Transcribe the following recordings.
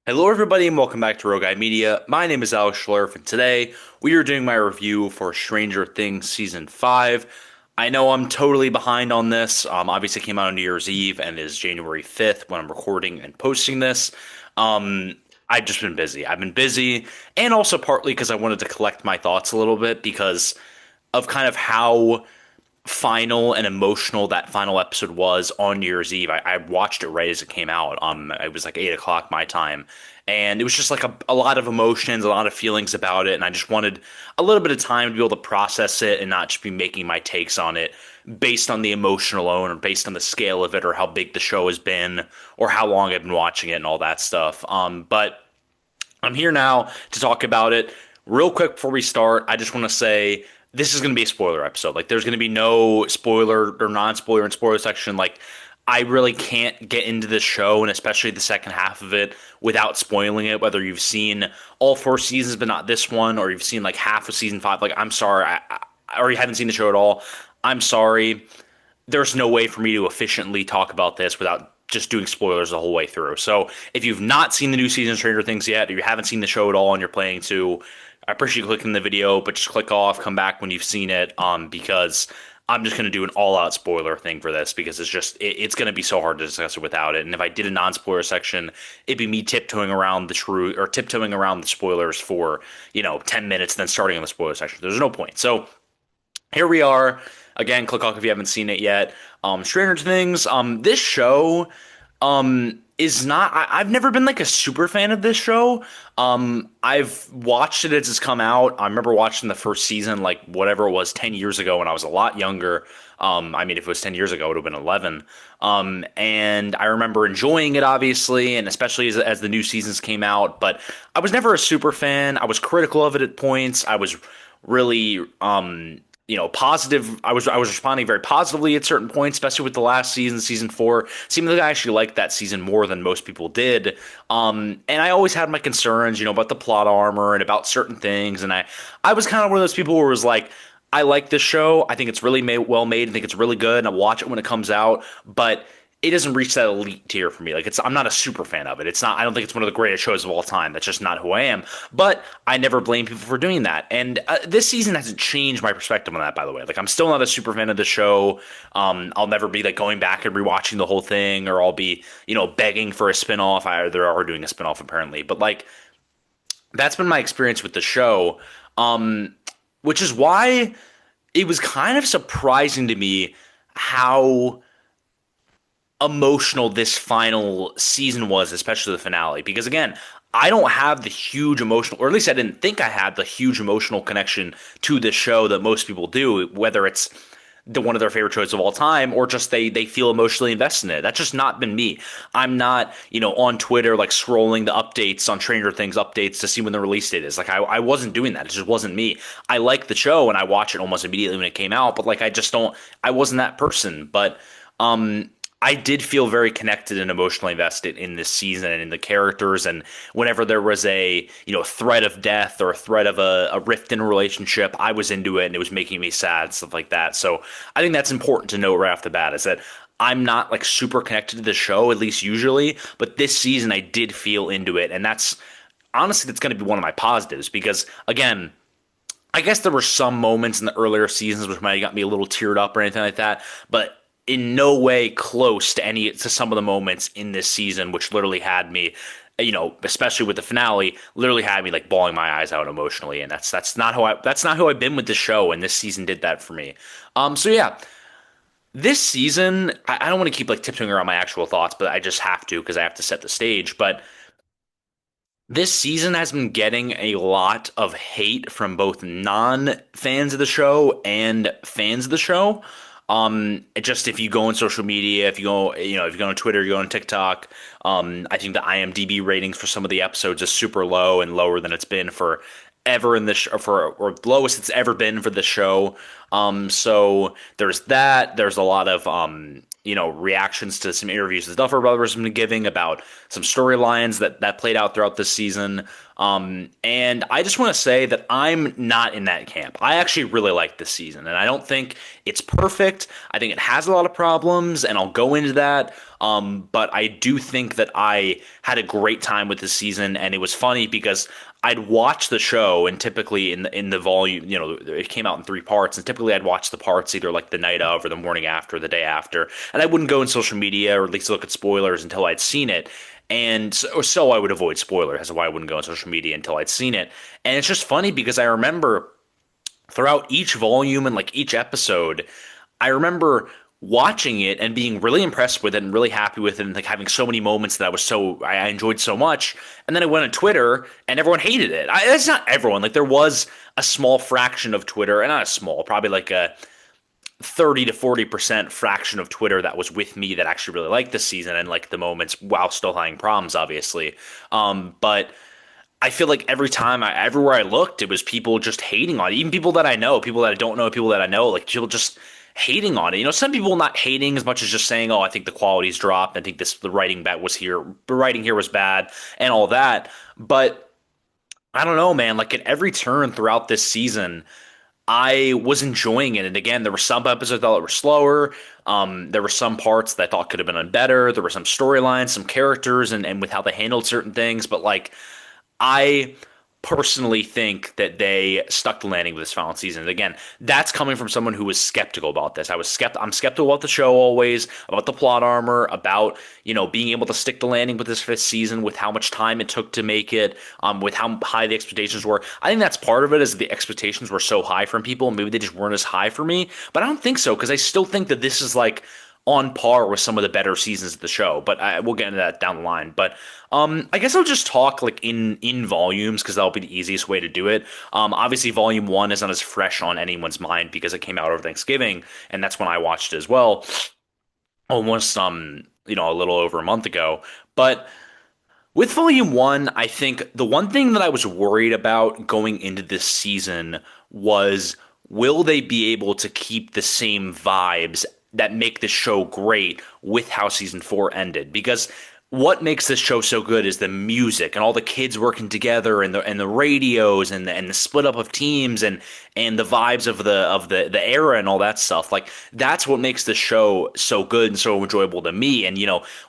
Hello, everybody, and welcome back to Rogue Media. My name is Alex Schlerf, and today we are doing my review for Stranger Things Season 5. I know I'm totally behind on this. Obviously, it came out on New Year's Eve and is January 5th when I'm recording and posting this. Um, I've just been busy. I've been busy, and also partly because I wanted to collect my thoughts a little bit because of kind of how final and emotional that final episode was on New Year's Eve. I watched it right as it came out. It was like 8 o'clock my time, and it was just like a lot of emotions, a lot of feelings about it, and I just wanted a little bit of time to be able to process it and not just be making my takes on it based on the emotion alone, or based on the scale of it, or how big the show has been, or how long I've been watching it, and all that stuff. But I'm here now to talk about it. Real quick before we start, I just want to say this is going to be a spoiler episode. Like, there's going to be no spoiler or non-spoiler and spoiler section. Like, I really can't get into this show, and especially the second half of it, without spoiling it. Whether you've seen all four seasons, but not this one, or you've seen like half of season five. Like, I'm sorry, or you haven't seen the show at all. I'm sorry. There's no way for me to efficiently talk about this without just doing spoilers the whole way through. So if you've not seen the new season of Stranger Things yet, or you haven't seen the show at all and you're planning to, I appreciate you clicking the video, but just click off, come back when you've seen it, because I'm just going to do an all-out spoiler thing for this because it's going to be so hard to discuss it without it. And if I did a non-spoiler section, it'd be me tiptoeing around the truth or tiptoeing around the spoilers for 10 minutes, then starting on the spoiler section. There's no point. So here we are. Again, click off if you haven't seen it yet. Stranger Things. This show is not. I've never been like a super fan of this show. I've watched it as it's come out. I remember watching the first season, like whatever it was, 10 years ago when I was a lot younger. I mean, if it was 10 years ago, it would have been 11. And I remember enjoying it, obviously, and especially as the new seasons came out. But I was never a super fan. I was critical of it at points. I was really positive. I was responding very positively at certain points, especially with the last season, season four. Seemed like I actually liked that season more than most people did. And I always had my concerns, about the plot armor and about certain things. And I was kind of one of those people who was like, I like this show. I think it's really well made. I think it's really good, and I'll watch it when it comes out. But it doesn't reach that elite tier for me. Like I'm not a super fan of it. It's not. I don't think it's one of the greatest shows of all time. That's just not who I am. But I never blame people for doing that. And this season hasn't changed my perspective on that. By the way, like I'm still not a super fan of the show. I'll never be like going back and rewatching the whole thing, or I'll be begging for a spinoff. They are doing a spinoff apparently, but like that's been my experience with the show. Which is why it was kind of surprising to me how emotional this final season was, especially the finale. Because again, I don't have the huge emotional, or at least I didn't think I had the huge emotional connection to this show that most people do, whether it's one of their favorite shows of all time, or just they feel emotionally invested in it. That's just not been me. I'm not, on Twitter like scrolling the updates on Stranger Things updates to see when the release date is. Like I wasn't doing that. It just wasn't me. I like the show and I watch it almost immediately when it came out, but like I wasn't that person. But I did feel very connected and emotionally invested in this season and in the characters. And whenever there was a threat of death or a threat of a rift in a relationship, I was into it and it was making me sad, stuff like that. So I think that's important to note right off the bat is that I'm not like super connected to the show, at least usually, but this season I did feel into it, and that's honestly that's going to be one of my positives because again. I guess there were some moments in the earlier seasons which might have got me a little teared up or anything like that, but in no way close to some of the moments in this season, which literally had me, especially with the finale, literally had me like bawling my eyes out emotionally, and that's not who I've been with the show, and this season did that for me. So yeah, this season I don't want to keep like tiptoeing around my actual thoughts, but I just have to because I have to set the stage, but. This season has been getting a lot of hate from both non-fans of the show and fans of the show. Just if you go on social media, if you go on Twitter, you go on TikTok, I think the IMDb ratings for some of the episodes is super low and lower than it's been for ever in this or lowest it's ever been for the show. So there's that. There's a lot of reactions to some interviews the Duffer Brothers have been giving about some storylines that played out throughout this season. And I just want to say that I'm not in that camp. I actually really like this season, and I don't think it's perfect. I think it has a lot of problems, and I'll go into that. But I do think that I had a great time with this season, and it was funny because I'd watch the show, and typically in the volume, it came out in three parts, and typically I'd watch the parts either like the night of or the morning after, or the day after, and I wouldn't go in social media or at least look at spoilers until I'd seen it. And so I would avoid spoilers. That's why I wouldn't go on social media until I'd seen it. And it's just funny because I remember throughout each volume and like each episode, I remember watching it and being really impressed with it and really happy with it and like having so many moments that I enjoyed so much. And then I went on Twitter and everyone hated it. That's not everyone. Like there was a small fraction of Twitter, and not a small, probably like a 30 to 40% fraction of Twitter that was with me that actually really liked this season and like the moments while still having problems, obviously. But I feel like everywhere I looked, it was people just hating on it. Even people that I know, people that I don't know, people that I know, like people just hating on it. Some people not hating as much as just saying, "Oh, I think the quality's dropped. I think the writing here was bad, and all that." But I don't know, man. Like at every turn throughout this season, I was enjoying it. And again, there were some episodes I thought were slower. There were some parts that I thought could have been done better. There were some storylines, some characters, and with how they handled certain things. But like I personally think that they stuck the landing with this final season. And again, that's coming from someone who was skeptical about this. I'm skeptical about the show always, about the plot armor, about being able to stick the landing with this fifth season, with how much time it took to make it, with how high the expectations were. I think that's part of it, is the expectations were so high from people. Maybe they just weren't as high for me, but I don't think so, because I still think that this is like on par with some of the better seasons of the show. But we'll get into that down the line. But I guess I'll just talk like in volumes, because that'll be the easiest way to do it. Obviously, volume one is not as fresh on anyone's mind because it came out over Thanksgiving, and that's when I watched it as well, almost a little over a month ago. But with volume one, I think the one thing that I was worried about going into this season was, will they be able to keep the same vibes that make the show great with how season four ended? Because what makes this show so good is the music and all the kids working together, and the radios, and the split up of teams, and the vibes of the era and all that stuff. Like that's what makes the show so good and so enjoyable to me. And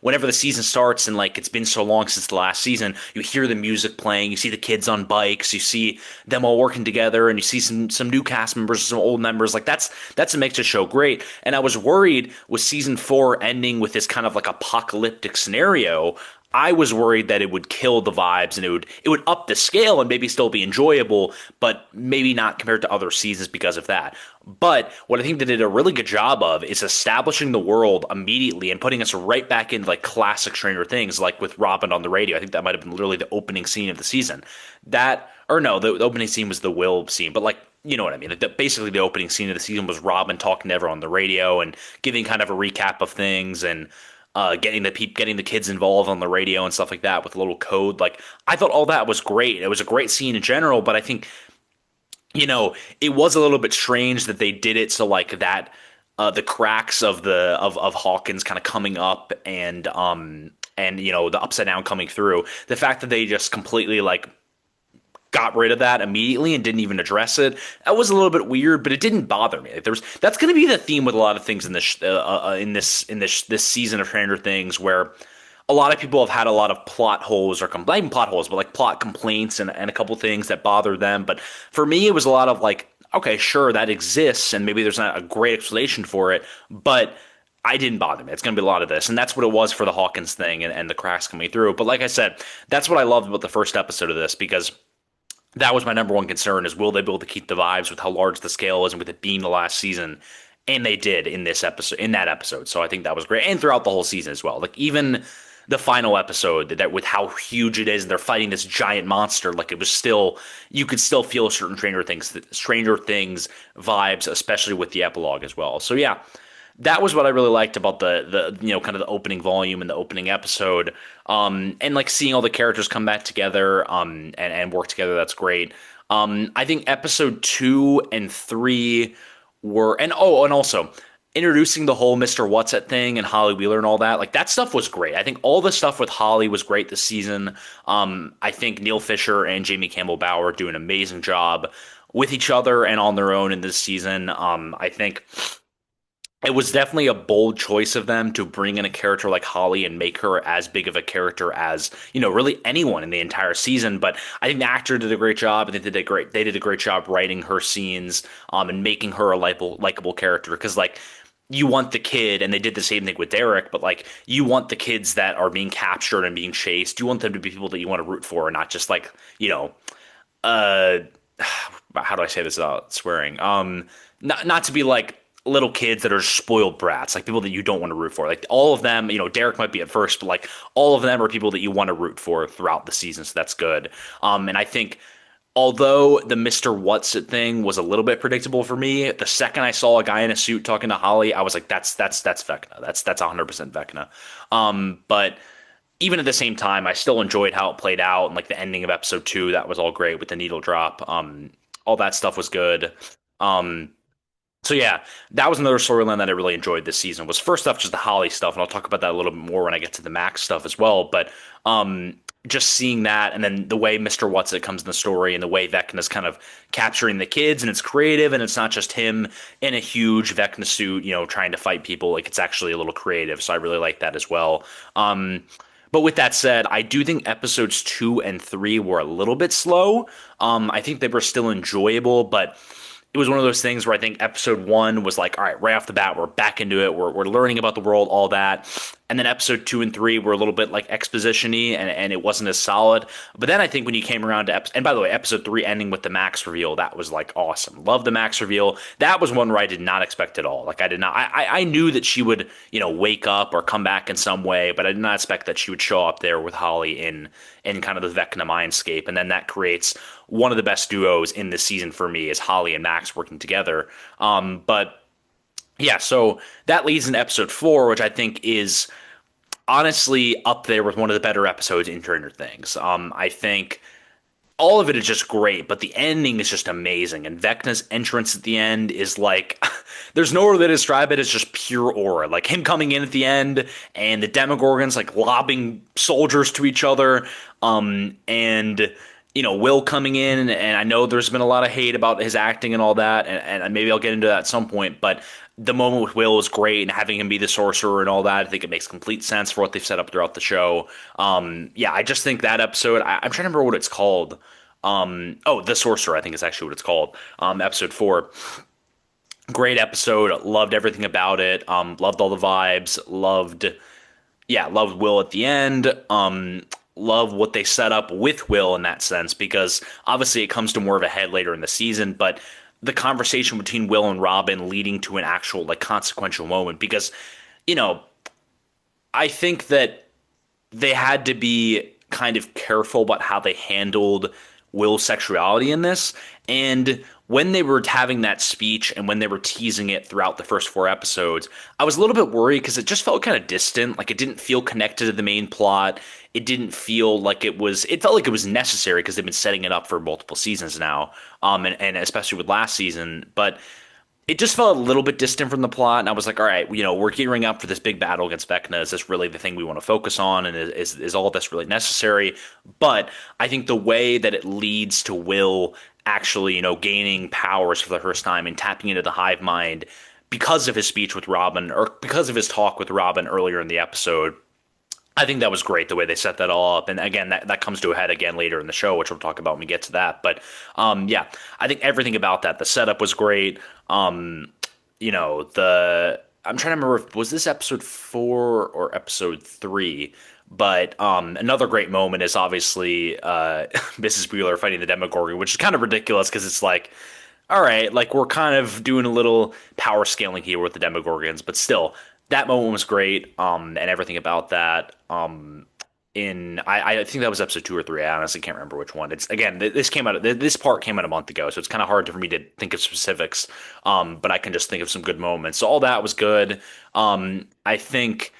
whenever the season starts and like it's been so long since the last season, you hear the music playing, you see the kids on bikes, you see them all working together, and you see some new cast members, some old members. Like that's what makes the show great. And I was worried with season four ending with this kind of like apocalyptic scenario. I was worried that it would kill the vibes, and it would up the scale and maybe still be enjoyable, but maybe not compared to other seasons because of that. But what I think they did a really good job of is establishing the world immediately and putting us right back into like classic Stranger Things, like with Robin on the radio. I think that might have been literally the opening scene of the season. That, or no, the opening scene was the Will scene, but like, you know what I mean? Like basically, the opening scene of the season was Robin talking to everyone on the radio and giving kind of a recap of things, and getting the kids involved on the radio and stuff like that with a little code. Like I thought all that was great. It was a great scene in general, but I think it was a little bit strange that they did it so like that the cracks of Hawkins kind of coming up, and the upside down coming through. The fact that they just completely like got rid of that immediately and didn't even address it. That was a little bit weird, but it didn't bother me. Like, that's going to be the theme with a lot of things in this season of Stranger Things, where a lot of people have had a lot of plot holes, or not even plot holes, but like plot complaints, and a couple things that bother them. But for me, it was a lot of like, okay, sure, that exists, and maybe there's not a great explanation for it, but I didn't bother me. It's going to be a lot of this. And that's what it was for the Hawkins thing, and the cracks coming through. But like I said, that's what I loved about the first episode of this, because that was my number one concern, is will they be able to keep the vibes with how large the scale is and with it being the last season? And they did in that episode. So I think that was great. And throughout the whole season as well. Like even the final episode, that with how huge it is, and they're fighting this giant monster, like it was still, you could still feel certain Stranger Things vibes, especially with the epilogue as well. So yeah, that was what I really liked about the kind of the opening volume and the opening episode, and like seeing all the characters come back together, and work together. That's great. I think episode 2 and 3 were, and also introducing the whole Mr. What's It thing and Holly Wheeler and all that, like that stuff was great. I think all the stuff with Holly was great this season. I think Neil Fisher and Jamie Campbell Bower do an amazing job with each other and on their own in this season. I think it was definitely a bold choice of them to bring in a character like Holly and make her as big of a character as, really anyone in the entire season. But I think the actor did a great job. I think they did a great job writing her scenes, and making her a likable character. Because like you want the kid, and they did the same thing with Derek, but like you want the kids that are being captured and being chased. You want them to be people that you want to root for, and not just like, uh how do I say this without swearing? Not to be like little kids that are spoiled brats, like people that you don't want to root for. Like all of them, Derek might be at first, but like all of them are people that you want to root for throughout the season. So that's good. And I think although the Mr. What's It thing was a little bit predictable for me, the second I saw a guy in a suit talking to Holly, I was like, that's Vecna. That's 100% Vecna. But even at the same time, I still enjoyed how it played out and like the ending of episode 2. That was all great with the needle drop. All that stuff was good. Um, so yeah, that was another storyline that I really enjoyed this season. Was first off just the Holly stuff, and I'll talk about that a little bit more when I get to the Max stuff as well. But just seeing that, and then the way Mr. What's It comes in the story, and the way Vecna's kind of capturing the kids, and it's creative, and it's not just him in a huge Vecna suit, trying to fight people. Like it's actually a little creative, so I really like that as well. But with that said, I do think episodes 2 and 3 were a little bit slow. I think they were still enjoyable, but it was one of those things where I think episode 1 was like, all right, right off the bat, we're back into it. We're learning about the world, all that. And then episode 2 and 3 were a little bit like exposition-y, and it wasn't as solid. But then I think when you came around to and by the way, episode 3 ending with the Max reveal, that was like awesome. Love the Max reveal. That was one where I did not expect at all. Like I did not. I knew that she would wake up or come back in some way, but I did not expect that she would show up there with Holly in kind of the Vecna mindscape, and then that creates one of the best duos in this season for me is Holly and Max working together. But yeah, so that leads into episode 4, which I think is honestly up there with one of the better episodes in Stranger Things. I think all of it is just great, but the ending is just amazing. And Vecna's entrance at the end is like, there's no way to describe it. It's just pure aura. Like him coming in at the end and the Demogorgons like lobbing soldiers to each other. And Will coming in, and I know there's been a lot of hate about his acting and all that, and maybe I'll get into that at some point, but the moment with Will is great, and having him be the sorcerer and all that, I think it makes complete sense for what they've set up throughout the show. Yeah, I just think that episode, I'm trying to remember what it's called. Oh, The Sorcerer, I think is actually what it's called. Episode 4. Great episode. Loved everything about it. Loved all the vibes. Loved Will at the end. Love what they set up with Will in that sense, because obviously it comes to more of a head later in the season, but the conversation between Will and Robin leading to an actual like consequential moment, because you know I think that they had to be kind of careful about how they handled Will's sexuality in this. And when they were having that speech and when they were teasing it throughout the first 4 episodes, I was a little bit worried because it just felt kind of distant. Like it didn't feel connected to the main plot. It didn't feel like it felt like it was necessary because they've been setting it up for multiple seasons now. And especially with last season. But it just felt a little bit distant from the plot, and I was like, all right, we're gearing up for this big battle against Vecna. Is this really the thing we want to focus on, and is all this really necessary? But I think the way that it leads to Will actually, gaining powers for the first time and tapping into the hive mind because of his speech with Robin, or because of his talk with Robin earlier in the episode, I think that was great the way they set that all up. And again, that comes to a head again later in the show, which we'll talk about when we get to that. But yeah, I think everything about that, the setup was great. I'm trying to remember if was this episode 4 or episode 3. But another great moment is obviously Mrs. Wheeler fighting the Demogorgon, which is kind of ridiculous because it's like, all right, like we're kind of doing a little power scaling here with the Demogorgons, but still, that moment was great, and everything about that. I think that was episode 2 or 3. I honestly can't remember which one. It's again, this part came out a month ago, so it's kind of hard for me to think of specifics. But I can just think of some good moments. So all that was good. I think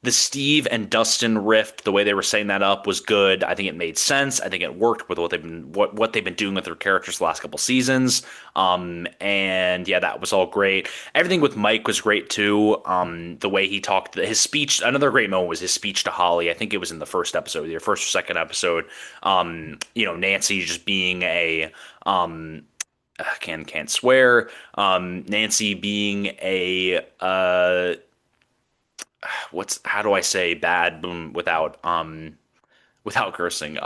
the Steve and Dustin rift, the way they were setting that up was good. I think it made sense. I think it worked with what they've been doing with their characters the last couple seasons. And yeah, that was all great. Everything with Mike was great too. The way he talked, his speech. Another great moment was his speech to Holly. I think it was in the first episode, the first or second episode. Nancy just being a can't swear. Nancy being a what's how do I say bad without cursing.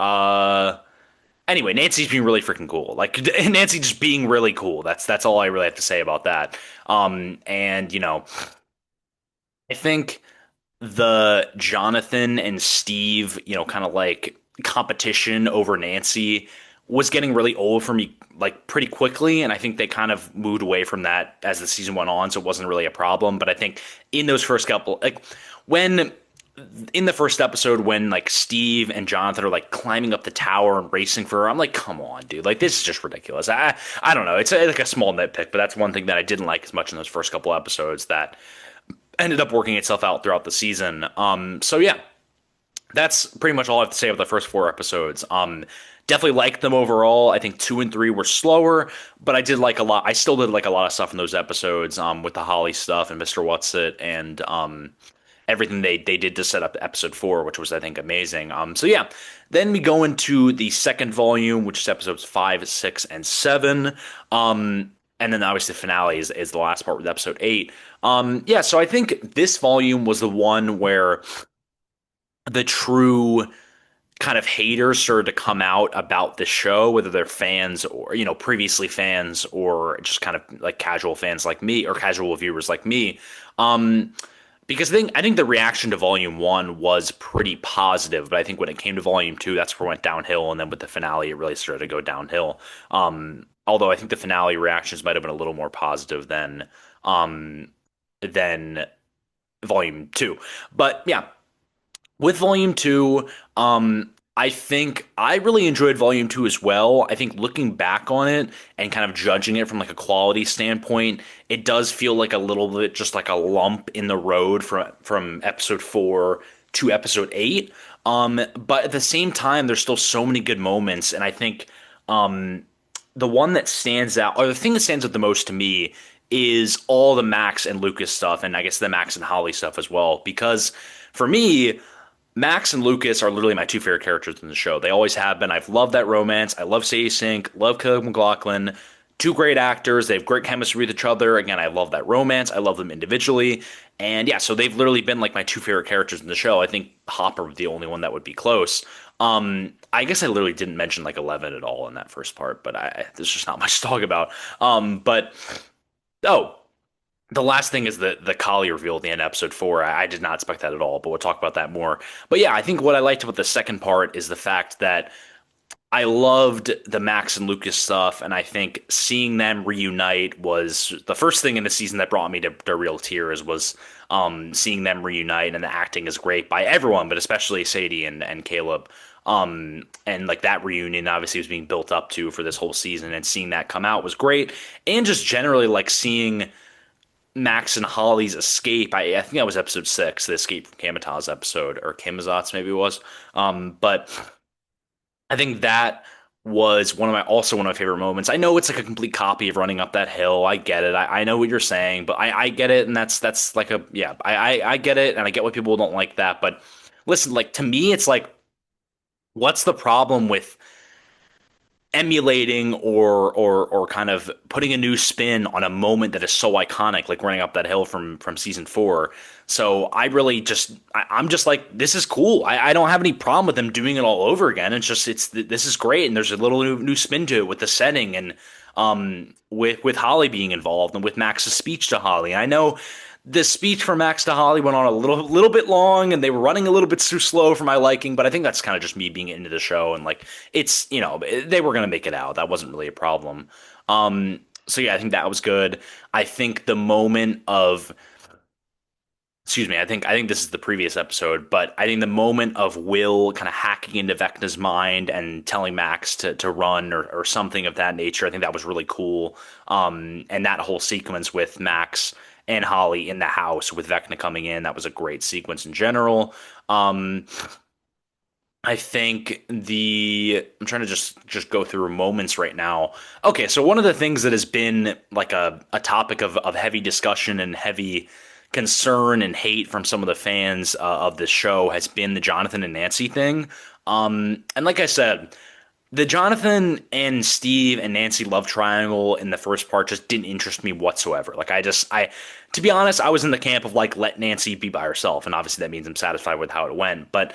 Anyway, Nancy's being really freaking cool. Like Nancy just being really cool. That's all I really have to say about that. And I think the Jonathan and Steve, kind of like competition over Nancy was getting really old for me like pretty quickly, and I think they kind of moved away from that as the season went on, so it wasn't really a problem. But I think in those first couple, like when in the first episode when like Steve and Jonathan are like climbing up the tower and racing for her, I'm like, come on, dude, like this is just ridiculous. I don't know, it's like a small nitpick, but that's one thing that I didn't like as much in those first couple episodes that ended up working itself out throughout the season. So yeah, that's pretty much all I have to say about the first four episodes. Definitely liked them overall. I think 2 and 3 were slower, but I did like a lot. I still did like a lot of stuff in those episodes. With the Holly stuff and Mr. Whatsit and everything they did to set up episode 4, which was I think amazing. So yeah, then we go into the second volume, which is episodes 5, 6, and 7. And then obviously the finale is the last part with episode 8. Yeah, so I think this volume was the one where the true kind of haters started to come out about the show, whether they're fans or, previously fans or just kind of like casual fans like me or casual viewers like me. Um, because I think the reaction to Volume 1 was pretty positive, but I think when it came to Volume 2, that's where it went downhill, and then with the finale, it really started to go downhill. Although I think the finale reactions might have been a little more positive than Volume 2. But yeah, with Volume 2, I think I really enjoyed Volume 2 as well. I think looking back on it and kind of judging it from like a quality standpoint, it does feel like a little bit just like a lump in the road from episode 4 to episode 8. But at the same time, there's still so many good moments, and I think um, the one that stands out, or the thing that stands out the most to me, is all the Max and Lucas stuff, and I guess the Max and Holly stuff as well. Because for me, Max and Lucas are literally my two favorite characters in the show. They always have been. I've loved that romance. I love Sadie Sink, love Caleb McLaughlin. Two great actors. They have great chemistry with each other. Again, I love that romance. I love them individually. And yeah, so they've literally been like my two favorite characters in the show. I think Hopper was the only one that would be close. I guess I literally didn't mention like 11 at all in that first part, but there's just not much to talk about. But oh, the last thing is the Kali reveal at the end of episode 4. I did not expect that at all, but we'll talk about that more. But yeah, I think what I liked about the second part is the fact that I loved the Max and Lucas stuff, and I think seeing them reunite was the first thing in the season that brought me to real tears. Was seeing them reunite, and the acting is great by everyone, but especially Sadie and Caleb. And like that reunion obviously was being built up to for this whole season, and seeing that come out was great. And just generally like seeing Max and Holly's escape. I think that was episode 6, the escape from Kamataz episode, or Kamazot's maybe it was. But I think that was one of my favorite moments. I know it's like a complete copy of running up that hill. I get it. I know what you're saying, but I get it, and that's like a yeah. I get it, and I get why people don't like that. But listen, like to me, it's like, what's the problem with emulating or kind of putting a new spin on a moment that is so iconic, like running up that hill from season 4. So I really I'm just like, this is cool. I don't have any problem with them doing it all over again. It's just this is great, and there's a little new spin to it with the setting, and with Holly being involved, and with Max's speech to Holly. I know the speech from Max to Holly went on a little bit long, and they were running a little bit too slow for my liking, but I think that's kind of just me being into the show, and like it's they were gonna make it out. That wasn't really a problem. So yeah, I think that was good. I think the moment of excuse me, I think this is the previous episode, but I think the moment of Will kind of hacking into Vecna's mind and telling Max to run, or something of that nature, I think that was really cool. And that whole sequence with Max and Holly in the house with Vecna coming in. That was a great sequence in general. Um, I think I'm trying to just go through moments right now. Okay, so one of the things that has been like a topic of heavy discussion and heavy concern and hate from some of the fans of this show has been the Jonathan and Nancy thing. And like I said, the Jonathan and Steve and Nancy love triangle in the first part just didn't interest me whatsoever. Like to be honest, I was in the camp of like let Nancy be by herself, and obviously that means I'm satisfied with how it went. But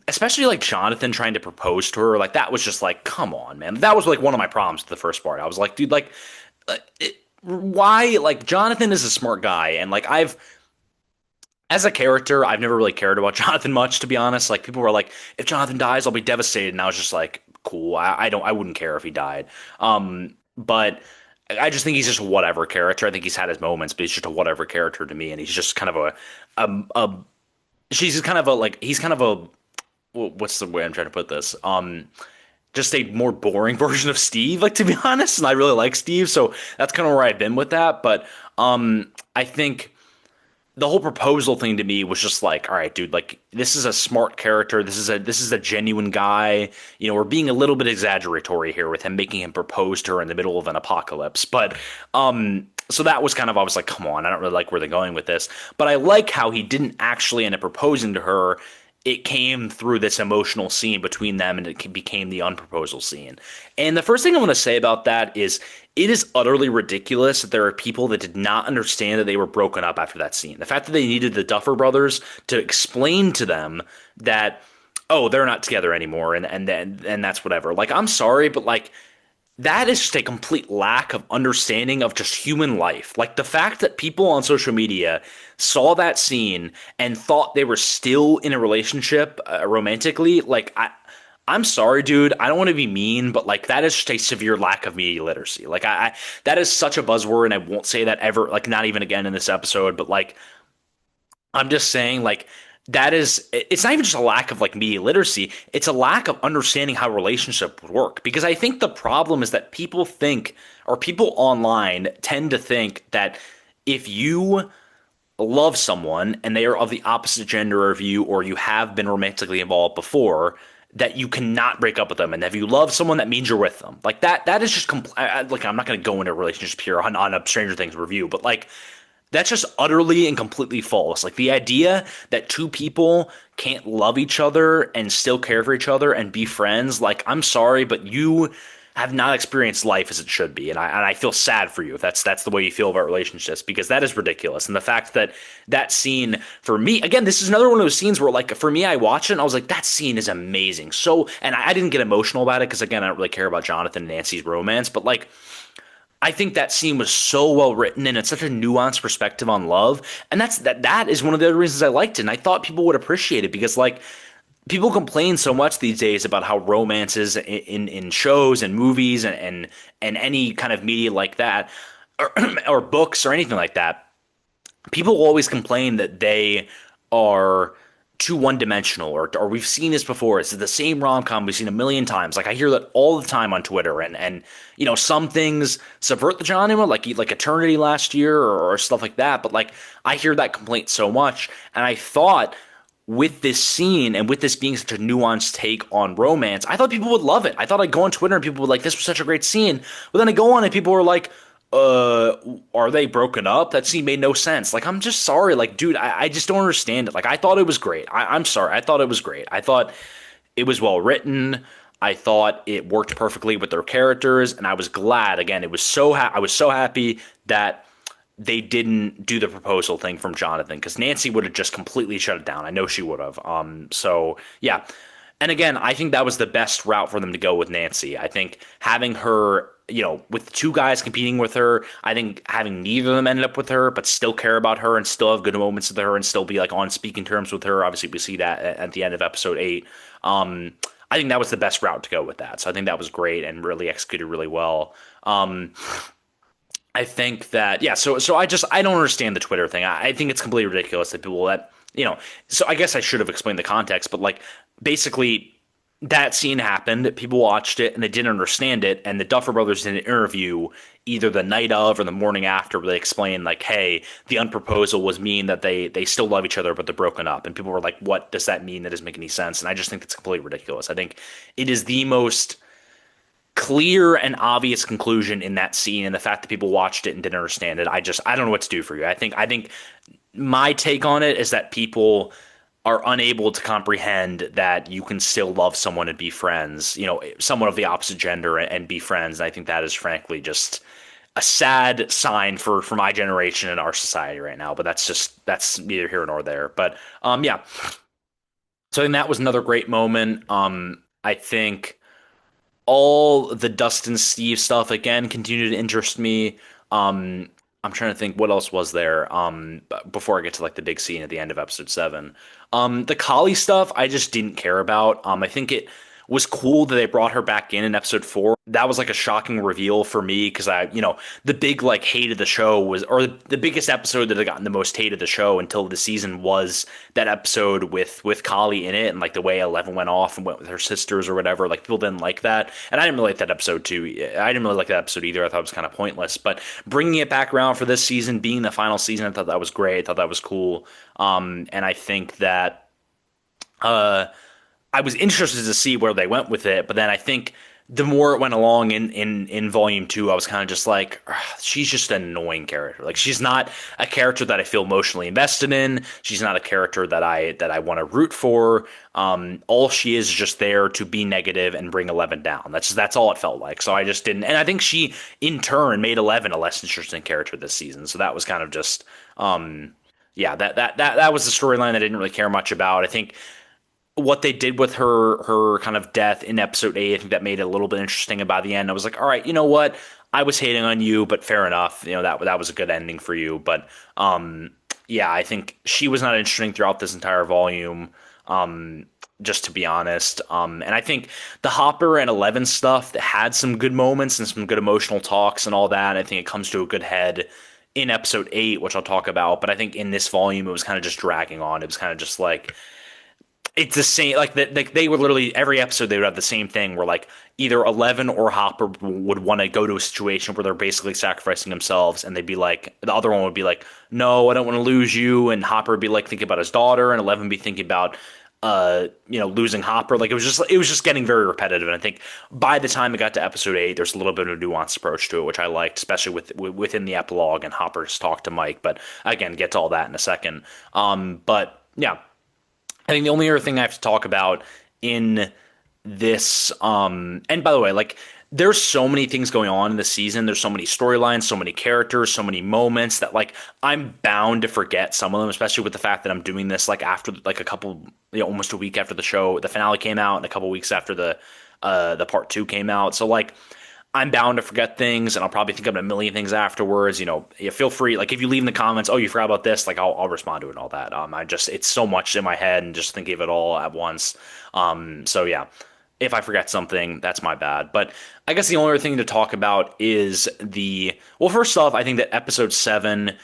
especially like Jonathan trying to propose to her, like that was just like, come on, man. That was like one of my problems with the first part. I was like, dude, like, why? Like Jonathan is a smart guy, and like as a character, I've never really cared about Jonathan much, to be honest. Like people were like, if Jonathan dies, I'll be devastated, and I was just like, cool. I wouldn't care if he died. But I just think he's just a whatever character. I think he's had his moments, but he's just a whatever character to me, and he's just kind of a she's kind of a like he's kind of a what's the way I'm trying to put this? Just a more boring version of Steve, like to be honest. And I really like Steve, so that's kind of where I've been with that. But I think the whole proposal thing to me was just like, all right, dude, like this is a smart character. This is a genuine guy. You know, we're being a little bit exaggeratory here with him making him propose to her in the middle of an apocalypse. But so that was kind of I was like, come on, I don't really like where they're going with this. But I like how he didn't actually end up proposing to her. It came through this emotional scene between them and it became the unproposal scene. And the first thing I want to say about that is it is utterly ridiculous that there are people that did not understand that they were broken up after that scene. The fact that they needed the Duffer Brothers to explain to them that, oh, they're not together anymore and that's whatever. Like, I'm sorry, but like that is just a complete lack of understanding of just human life. Like the fact that people on social media saw that scene and thought they were still in a relationship romantically, I'm sorry, dude. I don't want to be mean, but like that is just a severe lack of media literacy. Like I that is such a buzzword, and I won't say that ever. Like not even again in this episode, but like I'm just saying, like, that is, it's not even just a lack of like media literacy, it's a lack of understanding how relationship would work. Because I think the problem is that people think, or people online tend to think that if you love someone and they are of the opposite gender of you, or you have been romantically involved before, that you cannot break up with them. And if you love someone, that means you're with them. Like that is just, like, I'm not going to go into a relationship here on a Stranger Things review, but like, that's just utterly and completely false. Like the idea that two people can't love each other and still care for each other and be friends, like I'm sorry, but you have not experienced life as it should be. And I feel sad for you if that's the way you feel about relationships, because that is ridiculous. And the fact that that scene for me, again, this is another one of those scenes where like for me, I watched it and I was like, that scene is amazing. So, and I didn't get emotional about it because again, I don't really care about Jonathan and Nancy's romance, but like I think that scene was so well written and it's such a nuanced perspective on love. And that is one of the other reasons I liked it. And I thought people would appreciate it because like people complain so much these days about how romances in shows and movies and any kind of media like that or, or books or anything like that, people always complain that they are too one-dimensional, or we've seen this before. It's the same rom-com we've seen a million times. Like I hear that all the time on Twitter, and you know some things subvert the genre, like Eternity last year or stuff like that. But like I hear that complaint so much, and I thought with this scene and with this being such a nuanced take on romance, I thought people would love it. I thought I'd go on Twitter and people would like this was such a great scene, but then I go on and people were like, are they broken up? That scene made no sense. Like, I'm just sorry. Like, dude, I just don't understand it. Like, I thought it was great. I'm sorry. I thought it was great. I thought it was well written. I thought it worked perfectly with their characters, and I was glad. Again, it was I was so happy that they didn't do the proposal thing from Jonathan because Nancy would have just completely shut it down. I know she would have. So yeah. And again, I think that was the best route for them to go with Nancy. I think having her, you know, with two guys competing with her, I think having neither of them end up with her, but still care about her and still have good moments with her and still be like on speaking terms with her. Obviously, we see that at the end of episode 8. I think that was the best route to go with that. So I think that was great and really executed really well. I think that yeah. So I don't understand the Twitter thing. I think it's completely ridiculous that people that you know. So I guess I should have explained the context, but like basically that scene happened. People watched it and they didn't understand it. And the Duffer Brothers did an interview either the night of or the morning after where they explained like, hey, the unproposal was mean that they still love each other but they're broken up. And people were like, what does that mean? That doesn't make any sense. And I just think that's completely ridiculous. I think it is the most clear and obvious conclusion in that scene, and the fact that people watched it and didn't understand it. I don't know what to do for you. I think my take on it is that people are unable to comprehend that you can still love someone and be friends, someone of the opposite gender and be friends. And I think that is frankly just a sad sign for my generation and our society right now. But that's neither here nor there. But yeah. So I think that was another great moment. I think all the Dustin Steve stuff again continued to interest me. I'm trying to think what else was there. Before I get to like the big scene at the end of episode 7. The Kali stuff I just didn't care about. I think it was cool that they brought her back in episode 4. That was like a shocking reveal for me because the big like hate of the show was, or the biggest episode that had gotten the most hate of the show until the season was that episode with Kali in it, and like the way Eleven went off and went with her sisters or whatever. Like people didn't like that, and I didn't really like that episode too. I didn't really like that episode either. I thought it was kind of pointless. But bringing it back around for this season, being the final season, I thought that was great. I thought that was cool. And I think that. I was interested to see where they went with it, but then I think the more it went along in volume 2, I was kind of just like, "Ugh, she's just an annoying character. Like she's not a character that I feel emotionally invested in. She's not a character that I want to root for. All she is just there to be negative and bring 11 down. That's all it felt like. So I just didn't, and I think she in turn made 11 a less interesting character this season. So that was kind of just, yeah, that was the storyline I didn't really care much about. I think what they did with her kind of death in episode 8, I think that made it a little bit interesting. And by the end, I was like, all right, you know what? I was hating on you, but fair enough. That was a good ending for you. But yeah, I think she was not interesting throughout this entire volume. Just to be honest. And I think the Hopper and Eleven stuff that had some good moments and some good emotional talks and all that. I think it comes to a good head in episode 8, which I'll talk about. But I think in this volume, it was kind of just dragging on. It was kind of just like it's the same. Like they would literally every episode they would have the same thing where like either Eleven or Hopper would want to go to a situation where they're basically sacrificing themselves, and they'd be like the other one would be like, "No, I don't want to lose you," and Hopper would be like thinking about his daughter, and Eleven would be thinking about losing Hopper. Like it was just getting very repetitive. And I think by the time it got to episode 8, there's a little bit of a nuanced approach to it, which I liked, especially within the epilogue and Hopper's talk to Mike. But again, get to all that in a second. But yeah. I think the only other thing I have to talk about in this, and by the way, like there's so many things going on in the season. There's so many storylines, so many characters, so many moments that like I'm bound to forget some of them, especially with the fact that I'm doing this like after like a couple, almost a week after the show, the finale came out, and a couple weeks after the part 2 came out. So like I'm bound to forget things, and I'll probably think of a million things afterwards. You feel free. Like if you leave in the comments, oh, you forgot about this, like I'll respond to it and all that. It's so much in my head, and just thinking of it all at once. So yeah, if I forget something, that's my bad. But I guess the only other thing to talk about is well, first off, I think that episode 7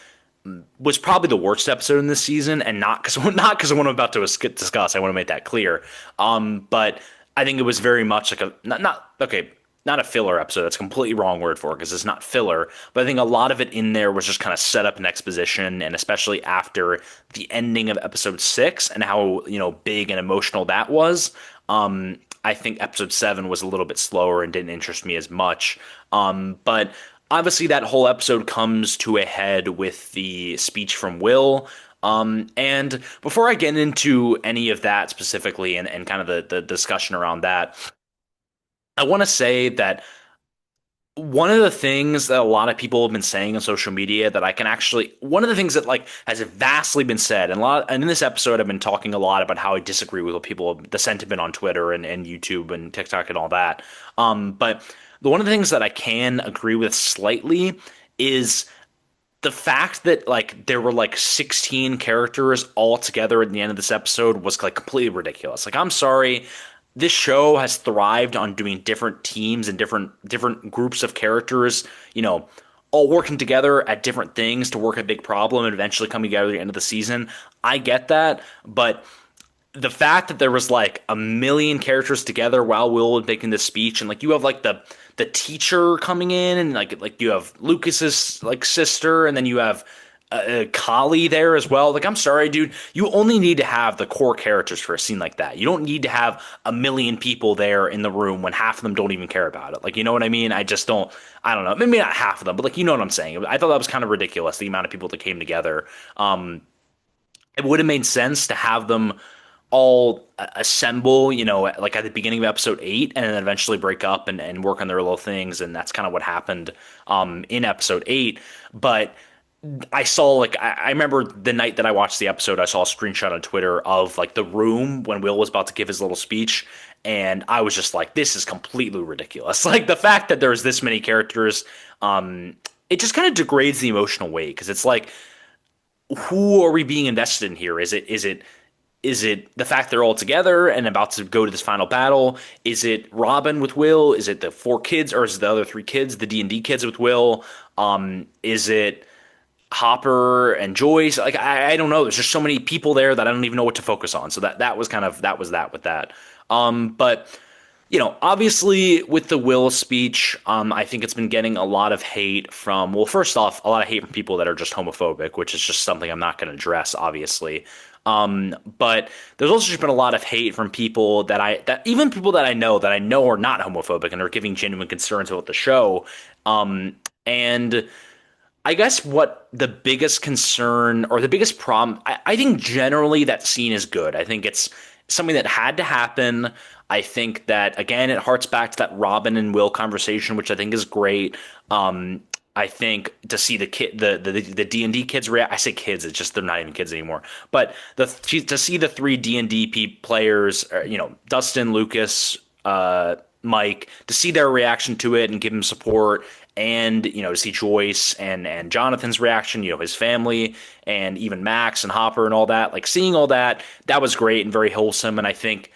was probably the worst episode in this season, and not because of what I'm about to discuss. I want to make that clear. But I think it was very much like a not okay, not a filler episode. That's a completely wrong word for it because it's not filler. But I think a lot of it in there was just kind of set up and exposition, and especially after the ending of episode 6 and how big and emotional that was. I think episode 7 was a little bit slower and didn't interest me as much. But obviously that whole episode comes to a head with the speech from Will. And before I get into any of that specifically and kind of the discussion around that, I want to say that one of the things that a lot of people have been saying on social media that I can actually one of the things that like has vastly been said, and in this episode I've been talking a lot about how I disagree with what people, the sentiment on Twitter and YouTube and TikTok and all that. But one of the things that I can agree with slightly is the fact that like there were like 16 characters all together at the end of this episode was like completely ridiculous. Like I'm sorry, this show has thrived on doing different teams and different groups of characters, all working together at different things to work a big problem and eventually coming together at the end of the season. I get that, but the fact that there was like a million characters together while Will was making this speech, and like you have like the teacher coming in, and like you have Lucas's like sister, and then you have Kali there as well. Like, I'm sorry, dude, you only need to have the core characters for a scene like that. You don't need to have a million people there in the room when half of them don't even care about it. Like, you know what I mean? I just don't. I don't know. Maybe not half of them, but like, you know what I'm saying. I thought that was kind of ridiculous, the amount of people that came together. It would have made sense to have them all assemble, like at the beginning of episode 8, and then eventually break up and work on their little things. And that's kind of what happened in episode 8. But I saw, like, I remember the night that I watched the episode, I saw a screenshot on Twitter of like the room when Will was about to give his little speech. And I was just like, this is completely ridiculous. Like, the fact that there's this many characters, it just kind of degrades the emotional weight, because it's like, who are we being invested in here? Is it the fact they're all together and about to go to this final battle? Is it Robin with Will? Is it the 4 kids, or is it the other 3 kids, the D&D kids with Will? Is it Hopper and Joyce? Like, I don't know. There's just so many people there that I don't even know what to focus on. So that was kind of that was that with that. But obviously with the Will speech, I think it's been getting a lot of hate from, well, first off, a lot of hate from people that are just homophobic, which is just something I'm not going to address, obviously. But there's also just been a lot of hate from people that even people that I know are not homophobic and are giving genuine concerns about the show. And I guess what the biggest concern or the biggest problem, I think generally that scene is good. I think it's something that had to happen. I think that, again, it harks back to that Robin and Will conversation, which I think is great. I think to see the kid, the D&D kids react. I say kids, it's just they're not even kids anymore. But to see the 3 D&D players, Dustin, Lucas, Mike, to see their reaction to it and give him support, and to see Joyce and Jonathan's reaction, his family, and even Max and Hopper and all that, like seeing all that, that was great and very wholesome. And I think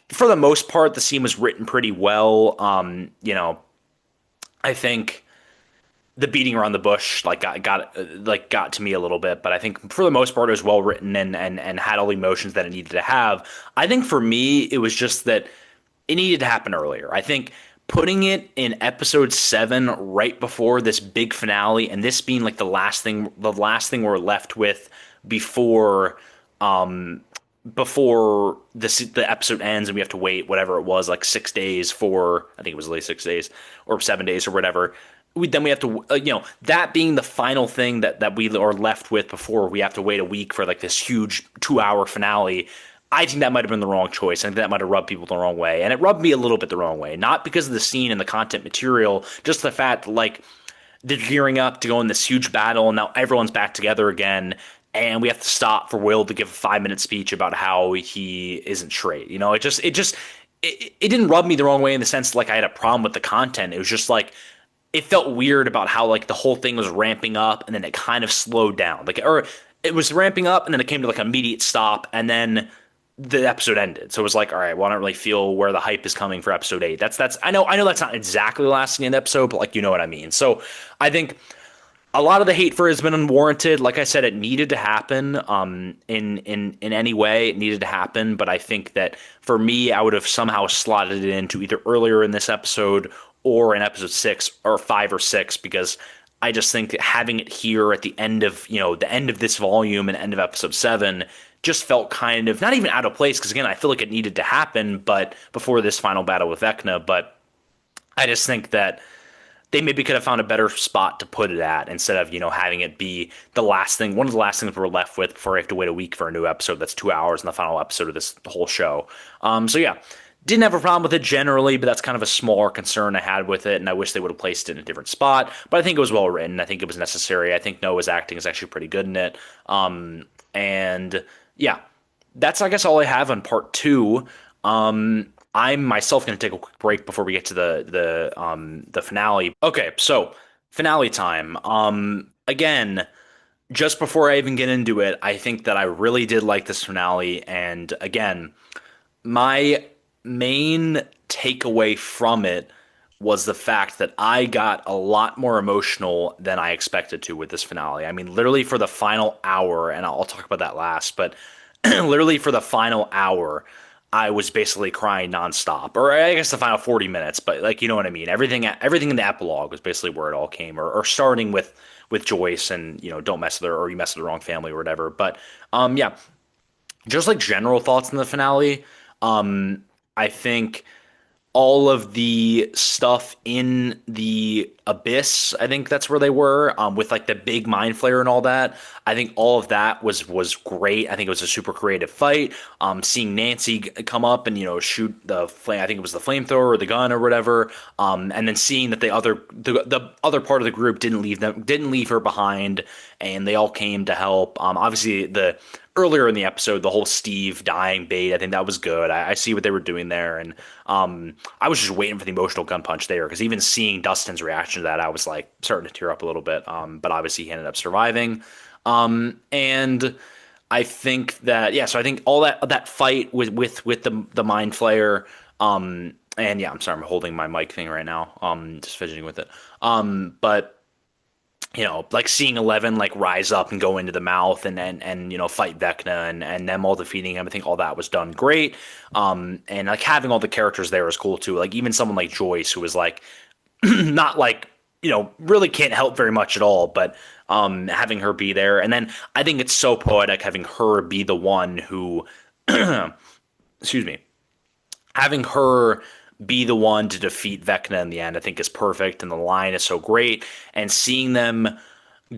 for the most part the scene was written pretty well. I think the beating around the bush like got to me a little bit, but I think for the most part it was well written and had all the emotions that it needed to have. I think for me it was just that it needed to happen earlier. I think putting it in episode 7 right before this big finale, and this being like the last thing we're left with before the episode ends, and we have to wait whatever it was, like 6 days for, I think it was at least 6 days or 7 days or whatever. Then we have to, that being the final thing that we are left with before we have to wait a week for like this huge 2-hour finale. I think that might have been the wrong choice. I think that might have rubbed people the wrong way. And it rubbed me a little bit the wrong way. Not because of the scene and the content material, just the fact that, like, they're gearing up to go in this huge battle, and now everyone's back together again, and we have to stop for Will to give a 5-minute speech about how he isn't straight. It didn't rub me the wrong way in the sense like I had a problem with the content. It was just like it felt weird about how like the whole thing was ramping up and then it kind of slowed down. Or it was ramping up and then it came to like an immediate stop, and then the episode ended. So it was like, all right, well, I don't really feel where the hype is coming for episode 8. That's I know that's not exactly the last scene in the episode, but like, you know what I mean. So I think a lot of the hate for it has been unwarranted. Like I said, it needed to happen. In any way, it needed to happen. But I think that for me, I would have somehow slotted it into either earlier in this episode or in episode 6 or 5 or 6, because I just think that having it here at the end of the end of this volume and end of episode 7 just felt kind of not even out of place. Because again, I feel like it needed to happen, but before this final battle with Vecna. But I just think that they maybe could have found a better spot to put it at instead of, having it be the last thing, one of the last things we're left with before we have to wait a week for a new episode that's 2 hours in the final episode of this whole show. So yeah, didn't have a problem with it generally, but that's kind of a smaller concern I had with it, and I wish they would have placed it in a different spot. But I think it was well written. I think it was necessary. I think Noah's acting is actually pretty good in it. And yeah, that's, I guess, all I have on part 2. I'm myself going to take a quick break before we get to the finale. Okay, so finale time. Again, just before I even get into it, I think that I really did like this finale, and again, my main takeaway from it was the fact that I got a lot more emotional than I expected to with this finale. I mean, literally for the final hour, and I'll talk about that last, but literally for the final hour, I was basically crying nonstop, or I guess the final 40 minutes, but like, you know what I mean? Everything in the epilogue was basically where it all came, or starting with Joyce and, don't mess with her, or you mess with the wrong family or whatever. But, yeah, just like general thoughts in the finale. I think all of the stuff in the abyss, I think that's where they were, with like the big mind flayer and all that. I think all of that was great. I think it was a super creative fight. Seeing Nancy come up and shoot the flame, I think it was the flamethrower or the gun or whatever, and then seeing that the other part of the group didn't leave her behind, and they all came to help. Obviously the earlier in the episode, the whole Steve dying bait, I think that was good. I see what they were doing there, and I was just waiting for the emotional gun punch there, because even seeing Dustin's reaction to that, I was like starting to tear up a little bit. But obviously he ended up surviving. And I think that, yeah, so I think all that fight with the mind flayer. And yeah, I'm sorry, I'm holding my mic thing right now. Just fidgeting with it. But like seeing Eleven like rise up and go into the mouth and fight Vecna and them all defeating him. I think all that was done great. And like having all the characters there is cool too. Like even someone like Joyce, who was like not like really can't help very much at all, but having her be there. And then I think it's so poetic having her be the one who, excuse me, having her be the one to defeat Vecna in the end, I think is perfect. And the line is so great. And seeing them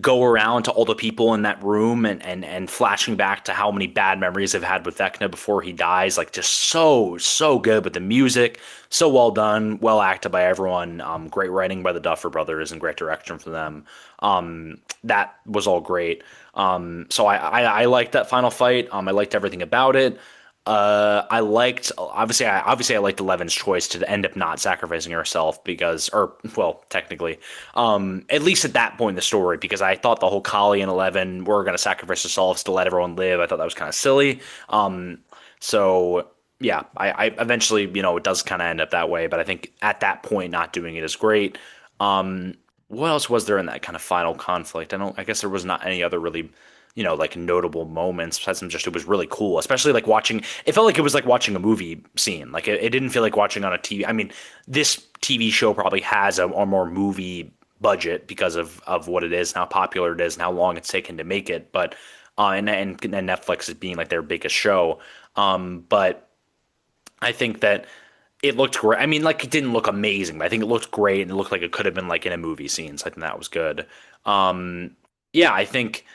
go around to all the people in that room and flashing back to how many bad memories they've had with Vecna before he dies, like just so good with the music, so well done, well acted by everyone, great writing by the Duffer Brothers and great direction for them. That was all great. So I liked that final fight. I liked everything about it. I liked obviously I liked Eleven's choice to end up not sacrificing herself because, or well, technically, at least at that point in the story, because I thought the whole Kali and Eleven were going to sacrifice themselves to let everyone live. I thought that was kind of silly. So yeah, I eventually, it does kind of end up that way, but I think at that point not doing it is great. What else was there in that kind of final conflict? I guess there was not any other really, like notable moments besides them. Just, it was really cool, especially like watching. It felt like it was like watching a movie scene. Like it didn't feel like watching on a TV. I mean, this TV show probably has a more movie budget because of what it is and how popular it is and how long it's taken to make it. But and Netflix is being like their biggest show. But I think that it looked great. I mean, like it didn't look amazing, but I think it looked great and it looked like it could have been like in a movie scene. So I think that was good. Yeah, I think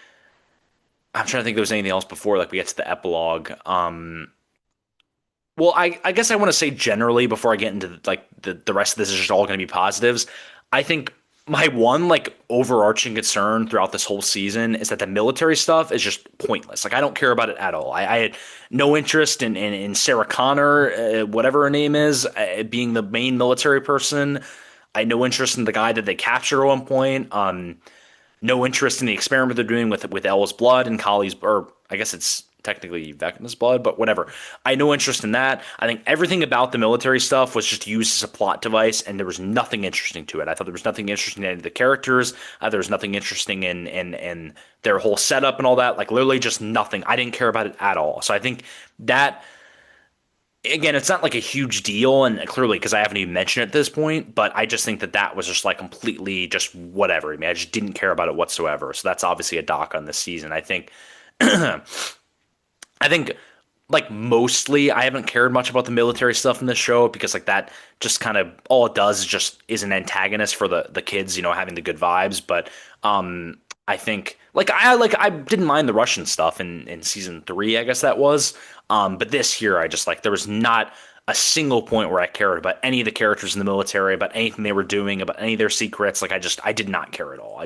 I'm trying to think if there was anything else before like we get to the epilogue. Well, I guess I want to say generally before I get into like the rest of this is just all going to be positives. I think my one like overarching concern throughout this whole season is that the military stuff is just pointless. Like I don't care about it at all. I had no interest in Sarah Connor, whatever her name is, being the main military person. I had no interest in the guy that they captured at one point. No interest in the experiment they're doing with Elle's blood and Kali's, or I guess it's technically Vecna's blood, but whatever. I had no interest in that. I think everything about the military stuff was just used as a plot device, and there was nothing interesting to it. I thought there was nothing interesting in any of the characters. There was nothing interesting in their whole setup and all that. Like literally just nothing. I didn't care about it at all. So I think that again, it's not like a huge deal, and clearly because I haven't even mentioned it at this point, but I just think that that was just like completely just whatever. I mean, I just didn't care about it whatsoever. So that's obviously a dock on this season. I think, I think like mostly I haven't cared much about the military stuff in this show because like that just kind of all it does is just is an antagonist for the kids, having the good vibes. But I think I didn't mind the Russian stuff in season 3, I guess that was. But this year I just like there was not a single point where I cared about any of the characters in the military, about anything they were doing, about any of their secrets. Like I did not care at all.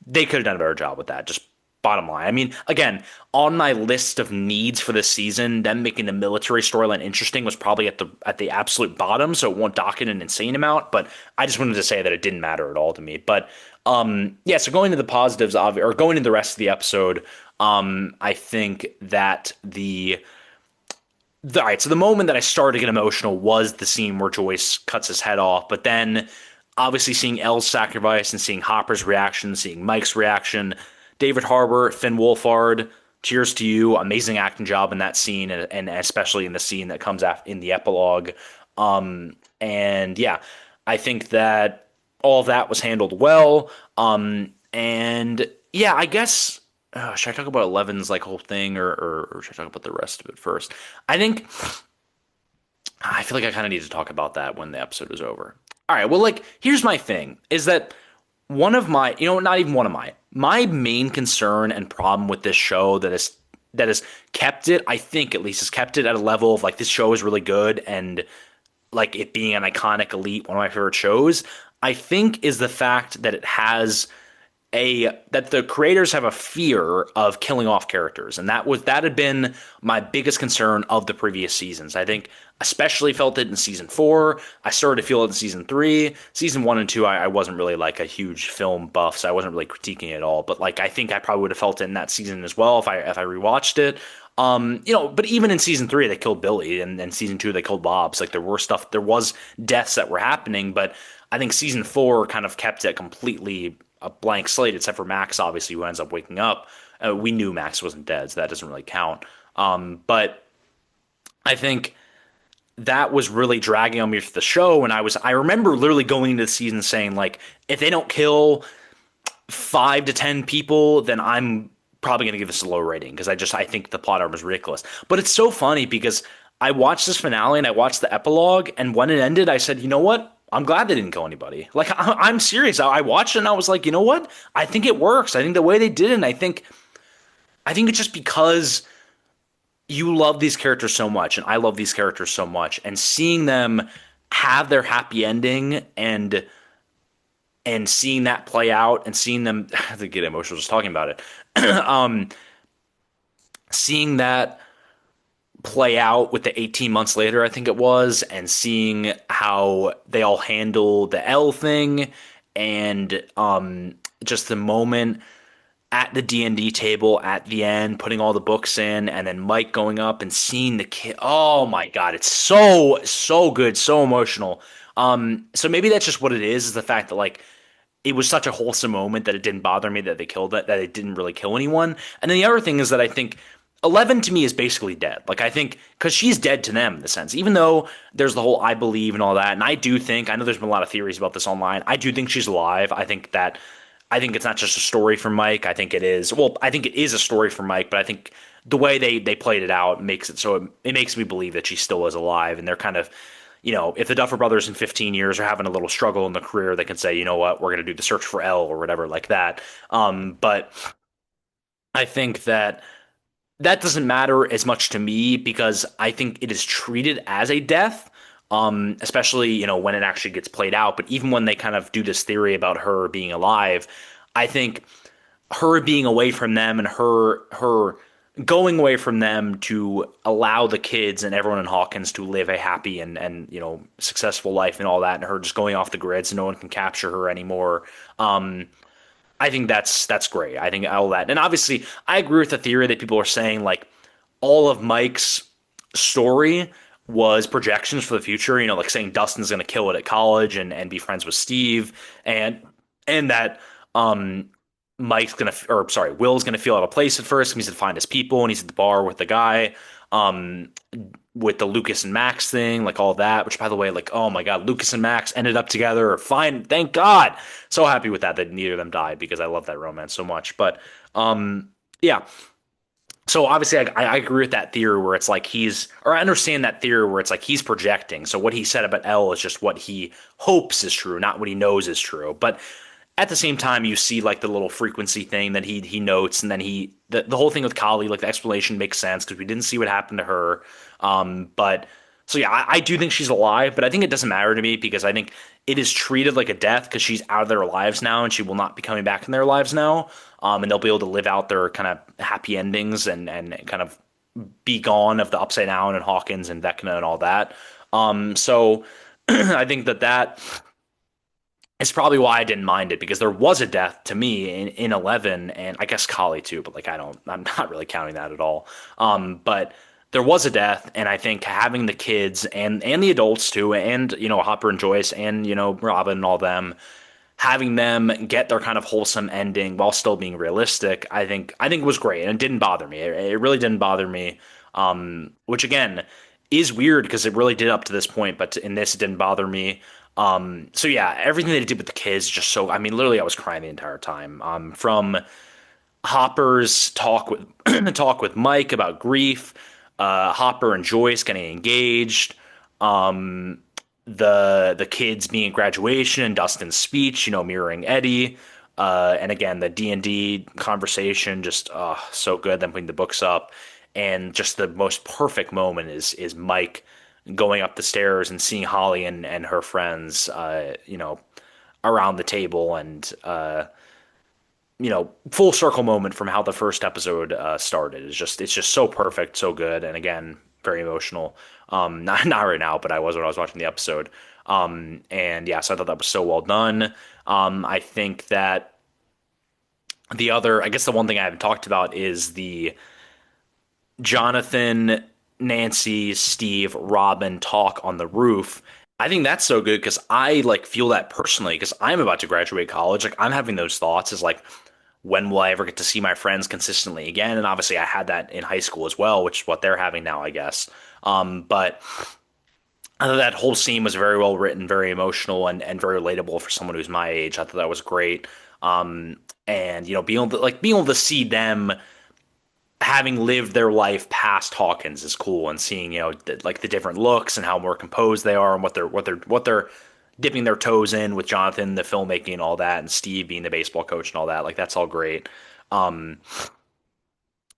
They could have done a better job with that. Just bottom line. I mean, again, on my list of needs for this season, them making the military storyline interesting was probably at the absolute bottom, so it won't dock it an insane amount. But I just wanted to say that it didn't matter at all to me. But yeah, so going to the positives of, or going to the rest of the episode, I think that all right, so the moment that I started to get emotional was the scene where Joyce cuts his head off, but then obviously seeing Elle's sacrifice and seeing Hopper's reaction, seeing Mike's reaction, David Harbour, Finn Wolfhard, cheers to you. Amazing acting job in that scene, and especially in the scene that comes after in the epilogue. And yeah, I think that all of that was handled well. And yeah, I guess should I talk about Eleven's like whole thing, or should I talk about the rest of it first? I think I feel like I kind of need to talk about that when the episode is over. All right, well, like here's my thing: is that one of my, not even one of my main concern and problem with this show that has kept it, I think at least has kept it at a level of like this show is really good and like it being an iconic elite, one of my favorite shows, I think is the fact that it has that the creators have a fear of killing off characters, and that had been my biggest concern of the previous seasons. I think especially felt it in season 4. I started to feel it in season 3. Season 1 and 2, I wasn't really like a huge film buff, so I wasn't really critiquing it at all. But like I think I probably would have felt it in that season as well if I rewatched it. But even in season 3, they killed Billy, and season 2 they killed Bob's. Like there was deaths that were happening, but I think season 4 kind of kept it completely a blank slate, except for Max, obviously, who ends up waking up. We knew Max wasn't dead, so that doesn't really count. But I think that was really dragging on me for the show, and I remember literally going into the season saying like, if they don't kill 5 to 10 people, then I'm probably going to give this a low rating because I think the plot armor is ridiculous. But it's so funny because I watched this finale and I watched the epilogue, and when it ended, I said, you know what? I'm glad they didn't kill anybody. Like I'm serious. I watched it and I was like, you know what? I think it works. I think the way they did it, and I think it's just because you love these characters so much, and I love these characters so much, and seeing them have their happy ending and seeing that play out and seeing them to get emotional just talking about it. Seeing that play out with the 18 months later, I think it was, and seeing how they all handle the L thing and just the moment at the D&D table at the end, putting all the books in, and then Mike going up and seeing the kid. Oh my God, it's so good, so emotional. So maybe that's just what it is the fact that like it was such a wholesome moment that it didn't bother me that they killed it, that it didn't really kill anyone. And then the other thing is that I think 11 to me is basically dead. Like I think because she's dead to them in the sense, even though there's the whole I believe and all that, and I know there's been a lot of theories about this online. I do think she's alive. I think it's not just a story for Mike. I think it is a story for Mike, but I think the way they played it out makes it so it makes me believe that she still is alive, and they're kind of if the Duffer Brothers in 15 years are having a little struggle in the career, they can say, you know what, we're going to do the search for L or whatever like that. But I think that doesn't matter as much to me because I think it is treated as a death, especially, when it actually gets played out. But even when they kind of do this theory about her being alive, I think her being away from them and her going away from them to allow the kids and everyone in Hawkins to live a happy and successful life and all that, and her just going off the grid so no one can capture her anymore. I think that's great. I think all that, and obviously I agree with the theory that people are saying like all of Mike's story was projections for the future. Like saying Dustin's going to kill it at college and be friends with Steve, and that Mike's gonna, or sorry, Will's gonna feel out of place at first. He's gonna find his people, and he's at the bar with the guy, um, with the Lucas and Max thing, like all that. Which, by the way, like, oh my God, Lucas and Max ended up together. Fine, thank God. So happy with that neither of them died because I love that romance so much. But yeah. So obviously, I agree with that theory where it's like or I understand that theory where it's like he's projecting. So what he said about Elle is just what he hopes is true, not what he knows is true. But at the same time, you see like the little frequency thing that he notes, and then the whole thing with Kali, like the explanation makes sense because we didn't see what happened to her. But so yeah, I do think she's alive, but I think it doesn't matter to me because I think it is treated like a death because she's out of their lives now and she will not be coming back in their lives now. And they'll be able to live out their kind of happy endings and kind of be gone of the Upside Down and Hawkins and Vecna and all that. So I think that it's probably why I didn't mind it because there was a death to me in 11 and I guess Kali too, but like I'm not really counting that at all. But there was a death, and I think having the kids and the adults too, and Hopper and Joyce and Robin and all them having them get their kind of wholesome ending while still being realistic, I think was great, and it didn't bother me. It really didn't bother me, which again is weird because it really did up to this point, but in this it didn't bother me. So yeah, everything they did with the kids is just so. I mean, literally, I was crying the entire time. From Hopper's talk with talk with Mike about grief, Hopper and Joyce getting engaged, the kids being at graduation and Dustin's speech, mirroring Eddie, and again the D&D conversation, just so good. Then putting the books up, and just the most perfect moment is Mike going up the stairs and seeing Holly and her friends, around the table, and full circle moment from how the first episode started. It's just so perfect, so good, and again, very emotional. Not right now, but I was when I was watching the episode. And yeah, so I thought that was so well done. I think that I guess the one thing I haven't talked about is the Jonathan, Nancy, Steve, Robin talk on the roof. I think that's so good because I like feel that personally because I'm about to graduate college. Like I'm having those thoughts is like, when will I ever get to see my friends consistently again? And obviously I had that in high school as well, which is what they're having now, I guess. But I thought that whole scene was very well written, very emotional, and very relatable for someone who's my age. I thought that was great. And being able to see them having lived their life past Hawkins is cool, and seeing like the different looks and how more composed they are, and what they're dipping their toes in with Jonathan, the filmmaking and all that, and Steve being the baseball coach and all that. Like that's all great. Um,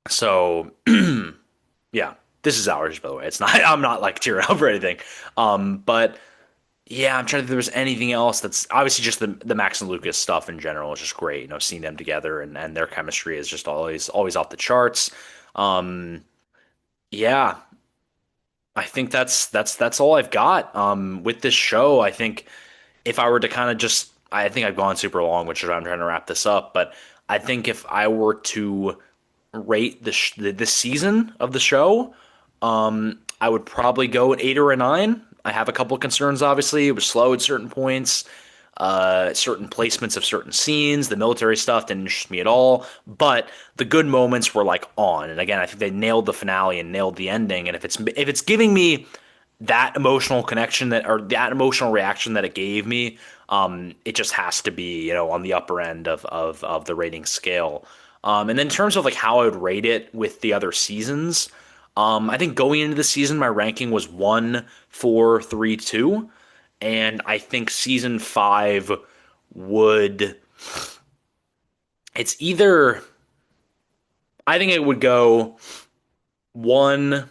so yeah, this is ours, by the way. It's not. I'm not like tearing up or anything. But yeah, I'm trying to think if there's anything else that's obviously just the Max and Lucas stuff in general is just great. Seeing them together and their chemistry is just always off the charts. Um, yeah, I think that's all I've got. With this show, I think if I were to kind of just, I think I've gone super long, which is why I'm trying to wrap this up. But I think if I were to rate the season of the show, I would probably go an 8 or a 9. I have a couple of concerns. Obviously, it was slow at certain points. Certain placements of certain scenes, the military stuff didn't interest me at all. But the good moments were like on. And again, I think they nailed the finale and nailed the ending. And if it's giving me that emotional connection or that emotional reaction that it gave me, it just has to be on the upper end of the rating scale. And then in terms of like how I would rate it with the other seasons, I think going into the season my ranking was 1, 4, 3, 2, and I think season 5 would it's either I think it would go 1,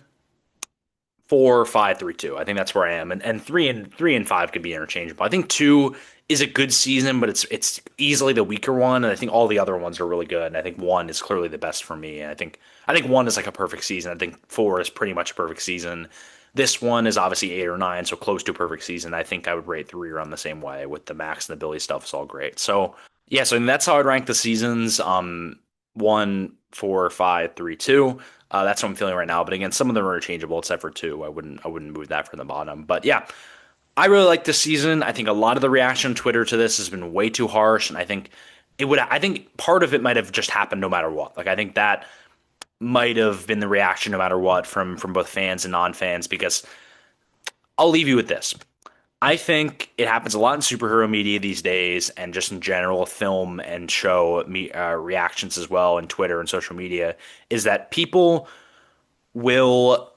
4, 5, 3, 2. I think that's where I am, and three and 5 could be interchangeable. I think 2 is a good season, but it's easily the weaker one, and I think all the other ones are really good. And I think 1 is clearly the best for me. And I think 1 is like a perfect season. I think 4 is pretty much a perfect season. This one is obviously 8 or 9, so close to a perfect season. I think I would rate 3 around the same way with the Max and the Billy stuff. It's all great. So yeah, so that's how I'd rank the seasons. 1, 4, 5, 3, 2. That's what I'm feeling right now. But again, some of them are interchangeable except for 2. I wouldn't move that from the bottom. But yeah, I really like this season. I think a lot of the reaction on Twitter to this has been way too harsh, and I think part of it might have just happened no matter what. Like I think that might have been the reaction no matter what from both fans and non-fans, because I'll leave you with this. I think it happens a lot in superhero media these days, and just in general, film and show reactions as well, and Twitter and social media, is that people will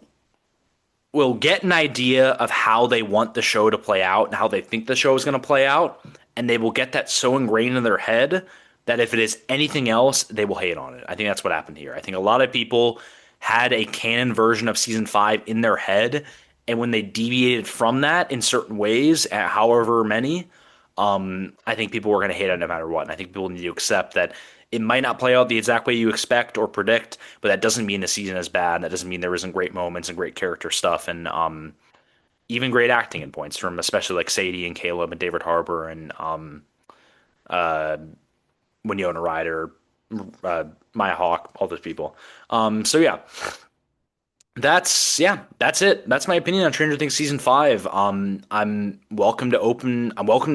get an idea of how they want the show to play out and how they think the show is going to play out, and they will get that so ingrained in their head that if it is anything else, they will hate on it. I think that's what happened here. I think a lot of people had a canon version of season 5 in their head, and when they deviated from that in certain ways, however many, I think people were going to hate it no matter what. And I think people need to accept that it might not play out the exact way you expect or predict, but that doesn't mean the season is bad. That doesn't mean there isn't great moments and great character stuff, and even great acting in points from especially like Sadie and Caleb and David Harbour and uh, Winona Ryder, Maya Hawke, all those people. So yeah, That's it. That's my opinion on Stranger Things season five. I'm welcome to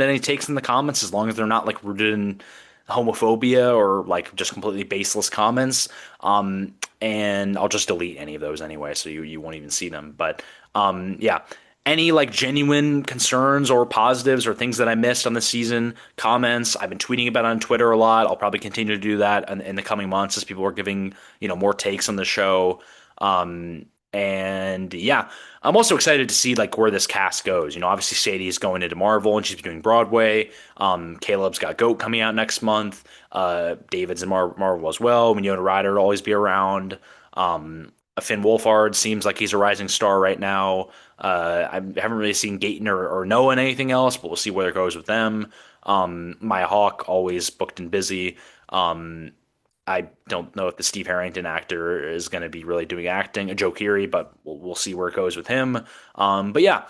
any takes in the comments as long as they're not like rooted in homophobia or like just completely baseless comments. And I'll just delete any of those anyway, so you won't even see them. But yeah. Any like genuine concerns or positives or things that I missed on the season, comments. I've been tweeting about it on Twitter a lot. I'll probably continue to do that in the coming months as people are giving, more takes on the show. And yeah, I'm also excited to see like where this cast goes. Obviously Sadie is going into Marvel and she's doing Broadway. Caleb's got Goat coming out next month. David's in Marvel as well. Winona Ryder will always be around. Finn Wolfhard seems like he's a rising star right now. I haven't really seen Gayton or Noah in anything else, but we'll see where it goes with them. Maya Hawke always booked and busy. I don't know if the Steve Harrington actor is going to be really doing acting, Joe Keery, but we'll see where it goes with him. But yeah,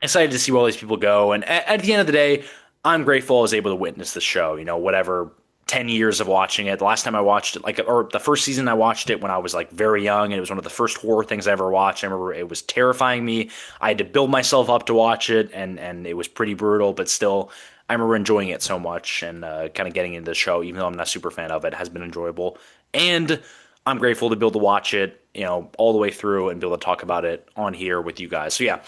excited to see where all these people go. And at the end of the day, I'm grateful I was able to witness the show. Whatever 10 years of watching it. The last time I watched it, or the first season I watched it when I was like very young, and it was one of the first horror things I ever watched. I remember it was terrifying me. I had to build myself up to watch it, and it was pretty brutal, but still, I remember enjoying it so much and kind of getting into the show, even though I'm not a super fan of it, has been enjoyable. And I'm grateful to be able to watch it, all the way through and be able to talk about it on here with you guys. So yeah,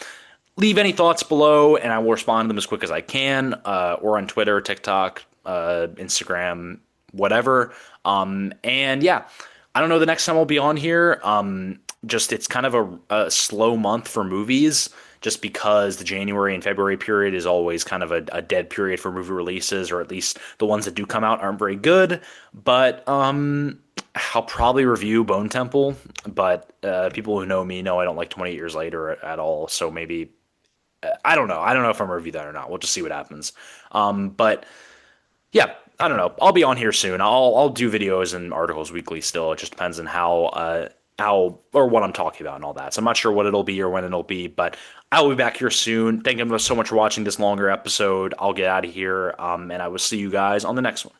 leave any thoughts below and I will respond to them as quick as I can, or on Twitter, TikTok, Instagram, whatever. And yeah, I don't know the next time I'll be on here. Just it's kind of a slow month for movies, just because the January and February period is always kind of a dead period for movie releases, or at least the ones that do come out aren't very good. But I'll probably review Bone Temple, but people who know me know I don't like 28 Years Later at all. So maybe I don't know. I don't know if I'm gonna review that or not. We'll just see what happens. But yeah, I don't know. I'll be on here soon. I'll do videos and articles weekly still. It just depends on how or what I'm talking about and all that. So I'm not sure what it'll be or when it'll be, but I'll be back here soon. Thank you so much for watching this longer episode. I'll get out of here, and I will see you guys on the next one.